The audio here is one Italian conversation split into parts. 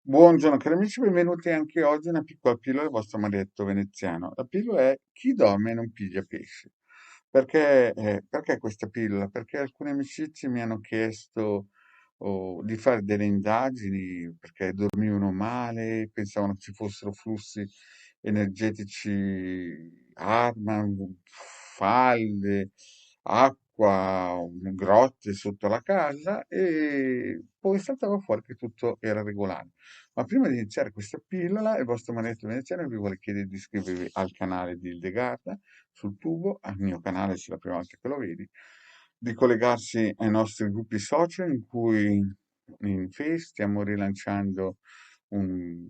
Buongiorno cari amici, benvenuti anche oggi a una piccola pillola del vostro marietto veneziano. La pillola è chi dorme non piglia pesci. Perché questa pillola? Perché alcune amicizie mi hanno chiesto di fare delle indagini perché dormivano male, pensavano ci fossero flussi energetici, arma, falde, acqua, grotte sotto la casa e poi saltava fuori che tutto era regolare. Ma prima di iniziare questa pillola, il vostro maestro veneziano vi vuole chiedere di iscrivervi al canale di Hildegarda sul tubo, al mio canale se è la prima volta che lo vedi, di collegarsi ai nostri gruppi social in cui in Face stiamo rilanciando un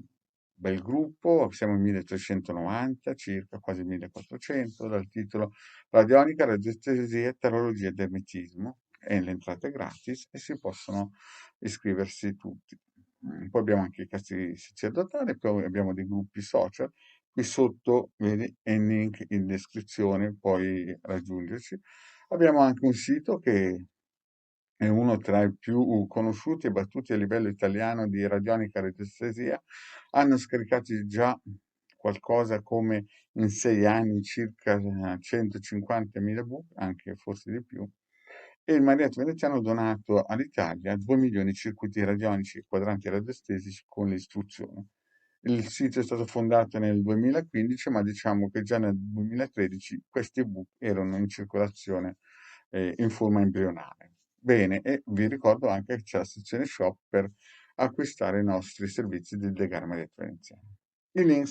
bel gruppo, siamo in 1390 circa, quasi 1400, dal titolo Radionica, radiestesia, tarologia ed ermetismo, e l'entrata è gratis e si possono iscriversi tutti. Poi abbiamo anche i casti sacerdotali, poi abbiamo dei gruppi social. Qui sotto vedi il link in descrizione, puoi raggiungerci. Abbiamo anche un sito che è uno tra i più conosciuti e battuti a livello italiano di radionica radiestesia. Hanno scaricato già qualcosa come in 6 anni circa 150.000 book, anche forse di più. E il Marietto Veneziano ha donato all'Italia 2 milioni di circuiti radionici e quadranti radiestesici con l'istruzione. Il sito è stato fondato nel 2015, ma diciamo che già nel 2013 questi ebook erano in circolazione in forma embrionale. Bene, e vi ricordo anche che c'è la sezione shop per acquistare i nostri servizi del Degar Marietto Veneziano. Il link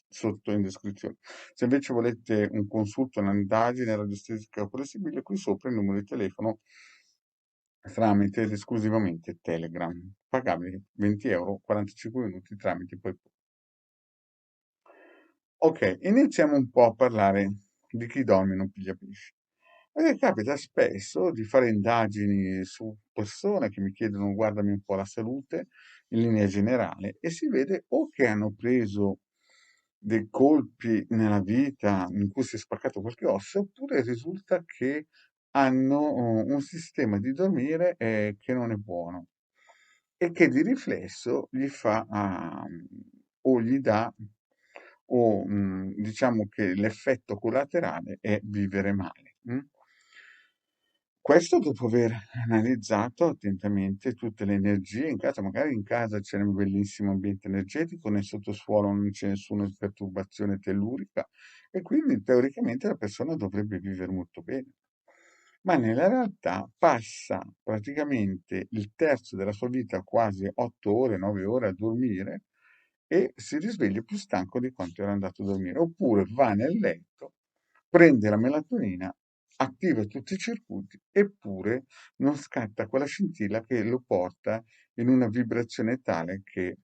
sotto in descrizione. Se invece volete un consulto, un'indagine radiestesica possibile, qui sopra il numero di telefono tramite ed esclusivamente Telegram, pagabile 20 euro, 45 minuti tramite PayPal. Ok, iniziamo un po' a parlare di chi dorme e non piglia pesci. Perché capita spesso di fare indagini su persone che mi chiedono guardami un po' la salute in linea generale e si vede o che hanno preso dei colpi nella vita in cui si è spaccato qualche osso, oppure risulta che hanno un sistema di dormire che non è buono e che di riflesso gli fa o gli dà o diciamo che l'effetto collaterale è vivere male. Questo dopo aver analizzato attentamente tutte le energie in casa, magari in casa c'è un bellissimo ambiente energetico, nel sottosuolo non c'è nessuna perturbazione tellurica e quindi teoricamente la persona dovrebbe vivere molto bene. Ma nella realtà passa praticamente il terzo della sua vita, quasi 8 ore, 9 ore a dormire e si risveglia più stanco di quanto era andato a dormire. Oppure va nel letto, prende la melatonina, attiva tutti i circuiti, eppure non scatta quella scintilla che lo porta in una vibrazione tale che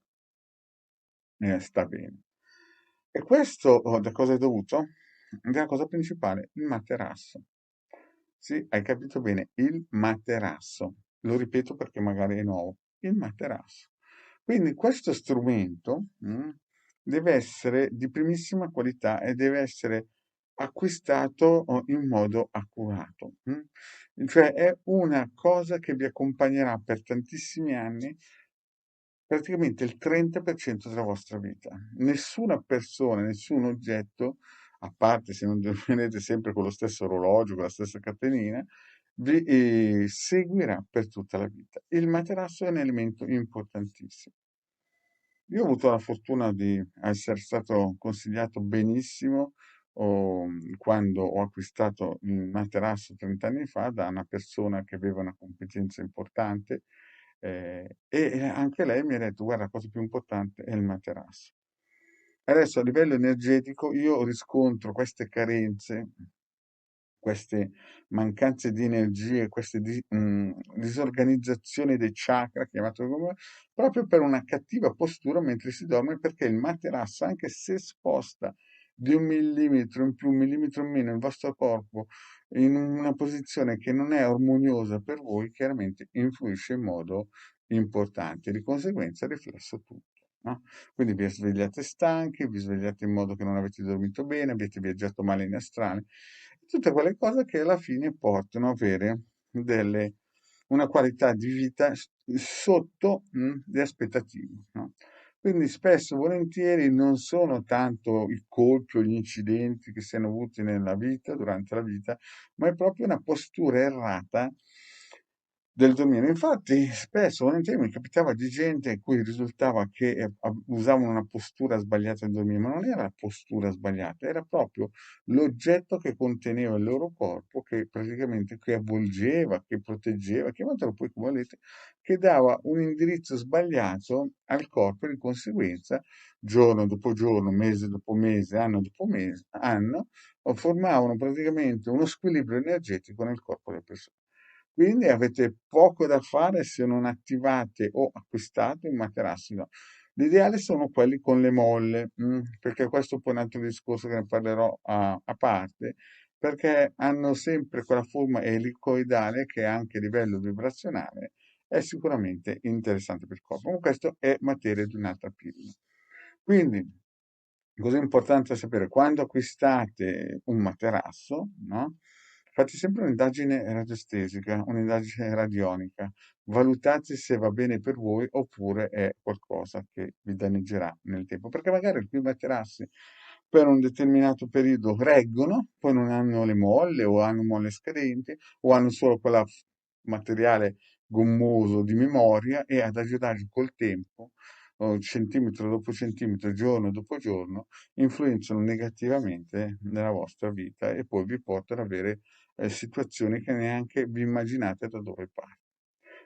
sta bene. E questo da cosa è dovuto? Dalla cosa principale, il materasso. Sì, hai capito bene, il materasso. Lo ripeto perché magari è nuovo. Il materasso. Quindi questo strumento deve essere di primissima qualità e deve essere acquistato in modo accurato. Cioè è una cosa che vi accompagnerà per tantissimi anni, praticamente il 30% della vostra vita. Nessuna persona, nessun oggetto, a parte se non dormirete sempre con lo stesso orologio, con la stessa catenina, vi seguirà per tutta la vita. Il materasso è un elemento importantissimo. Io ho avuto la fortuna di essere stato consigliato benissimo quando ho acquistato il materasso 30 anni fa da una persona che aveva una competenza importante e anche lei mi ha detto, guarda, la cosa più importante è il materasso. Adesso a livello energetico io riscontro queste carenze, queste mancanze di energie, queste disorganizzazioni dei chakra, chiamato come, proprio per una cattiva postura mentre si dorme, perché il materasso, anche se sposta di 1 millimetro in più, 1 millimetro in meno il vostro corpo in una posizione che non è armoniosa per voi, chiaramente influisce in modo importante, di conseguenza riflesso tutto. No? Quindi vi svegliate stanchi, vi svegliate in modo che non avete dormito bene, avete viaggiato male in astrale, tutte quelle cose che alla fine portano a avere una qualità di vita sotto le aspettative, no? Quindi spesso, volentieri, non sono tanto i colpi o gli incidenti che siano avuti nella vita, durante la vita, ma è proprio una postura errata del dormire. Infatti, spesso, volentieri, mi capitava di gente in cui risultava che usavano una postura sbagliata nel dormire, ma non era la postura sbagliata, era proprio l'oggetto che conteneva il loro corpo, che praticamente che avvolgeva, che proteggeva, chiamatelo poi come volete, che dava un indirizzo sbagliato al corpo e di conseguenza, giorno dopo giorno, mese dopo mese, anno dopo mese, anno, formavano praticamente uno squilibrio energetico nel corpo delle persone. Quindi avete poco da fare se non attivate o acquistate un materasso. No. L'ideale sono quelli con le molle, perché questo poi è un altro discorso che ne parlerò a parte, perché hanno sempre quella forma elicoidale che anche a livello vibrazionale è sicuramente interessante per il corpo. Ma questo è materia di un'altra pillola. Quindi, cosa importante sapere, quando acquistate un materasso, no? Fate sempre un'indagine radiostesica, un'indagine radionica, valutate se va bene per voi oppure è qualcosa che vi danneggerà nel tempo, perché magari alcuni materassi per un determinato periodo reggono, poi non hanno le molle o hanno molle scadenti o hanno solo quella materiale gommoso di memoria e adagio adagio col tempo, o centimetro dopo centimetro, giorno dopo giorno, influenzano negativamente nella vostra vita e poi vi portano ad avere situazioni che neanche vi immaginate da dove parte.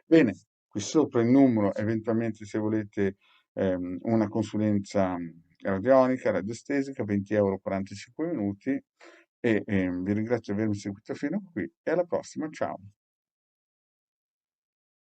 Bene, qui sopra il numero, eventualmente se volete una consulenza radionica, radiostesica, 20 euro 45 minuti e vi ringrazio di avermi seguito fino a qui e alla prossima, ciao!